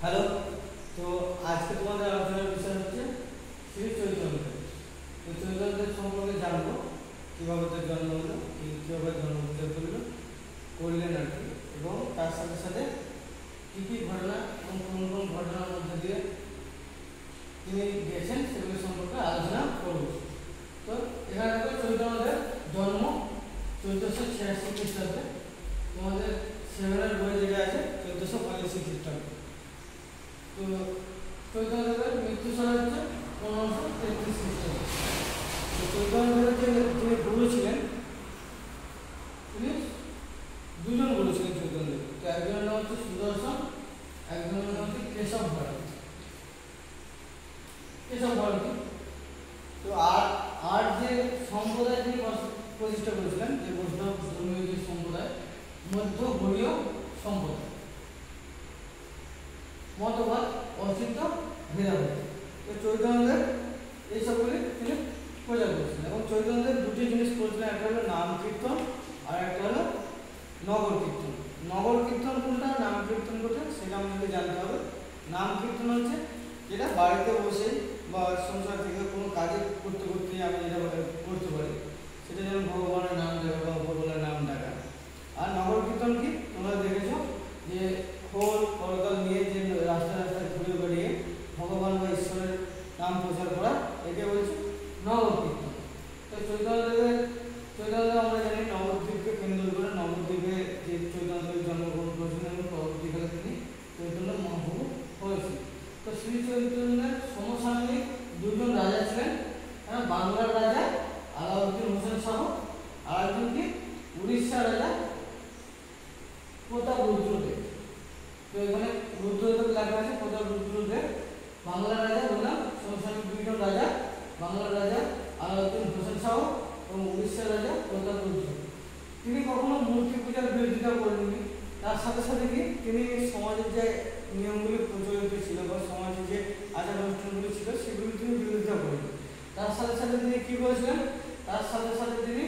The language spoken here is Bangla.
হ্যালো। তো আজকে তোমাদের আলোচনার বিষয় হচ্ছে শ্রী চৈতন্য। তো চৈতন্যদেব সম্পর্কে জানবো, কীভাবে তার জন্ম হলো, কীভাবে জন্মগ্রহণ করলেন আর কি, এবং তার সাথে সাথে কী কী ঘটনা এবং কোন কোন ঘটনার মধ্যে দিয়ে তিনি গেছেন সেগুলো সম্পর্কে আলোচনা করব। তো এখানে দেখো চৈতন্যদেব জন্ম 1486 খ্রিস্টাব্দে, তোমাদের সেভেনের বই যেটা আছে 1485 খ্রিস্টাব্দে। তো চৈতন্যদেবের মৃত্যু সাল হচ্ছে 1533 খ্রিস্টাব্দে। তো চৈতন্যদেবের যিনি গুরু ছিলেন, তিনি দুজন গুরু ছিলেন চৈতন্যদেব। তো একজনের নাম হচ্ছে সুদর্শন, একজনের নাম হচ্ছে কেশব ভারতী। তো আর যে সম্প্রদায় তিনি প্রতিষ্ঠা করেছিলেন, যে বৈষ্ণব ধর্মীয় যে সম্প্রদায়, মধ্য গৌড়ীয় সম্প্রদায়, মতবাদ, অস্তিত্ব, ভেদাভেদ। তো চৈতন্যদেব এইসবগুলি তিনি প্রচার করেছিলেন এবং চৈতন্যদেব দুটি জিনিস করেছিলেন, একটা হলো নাম কীর্তন আর একটা হলো নগর কীর্তন। নগর কীর্তন কোনটা, নাম কীর্তন কোনটা, সেটা আমাদেরকে জানতে হবে। নাম কীর্তন হচ্ছে যেটা বাড়িতে বসে বা সংসার থেকে কোনো কাজে করতে করতে আমি যেটা করতে পারি, সেটা যেমন ভগবানের নাম ডাকা বা ভগবানের নাম ডাকা। আর নগর কীর্তন কি, তোমরা দেখেছো যে খোল করতাল নিয়ে যে রাস্তায় রাস্তায় ঘুরে বেড়িয়ে ভগবান বা ঈশ্বরের নাম প্রচার করা, একে বলছে নগর কীর্তন। তো চৈতন্যদেব আমরা জানি নবদ্বীপকে কেন্দ্র করে, নবদ্বীপে যে চৈতন্যদেব জন্মগ্রহণ করেছিলেন এবং পরবর্তীকালে তিনি চৈতন্য মহাপ্রভু হয়েছিলেন। তো শ্রী চৈতন্যের সমসাময়িক দুজন রাজা ছিলেন, বাংলার রাজা আলাউদ্দিন হোসেন শাহ, আর একজন কি উড়িষ্যার রাজা প্রতাপ রুদ্রদেব। তো এখানে রুদ্রদেব লেখা আছে, প্রতাপ রুদ্রদেব। বাংলার রাজা বললাম সমসাময়িক দুইজন রাজা, বাংলার রাজা আলাউদ্দিন হোসেন শাহ এবং উড়িষ্যার রাজা প্রতাপ রুদ্র। তিনি কখনো মূর্তি পূজার বিরোধিতা করেননি, তার সাথে সাথে কি তিনি সমাজের যে নিয়মগুলি প্রচলিত ছিল বা সমাজে যে আচার অনুষ্ঠানগুলি ছিল সেগুলি তিনি বিরোধিতা করেন। তার সাথে সাথে তিনি কী করেছিলেন, তার সাথে সাথে তিনি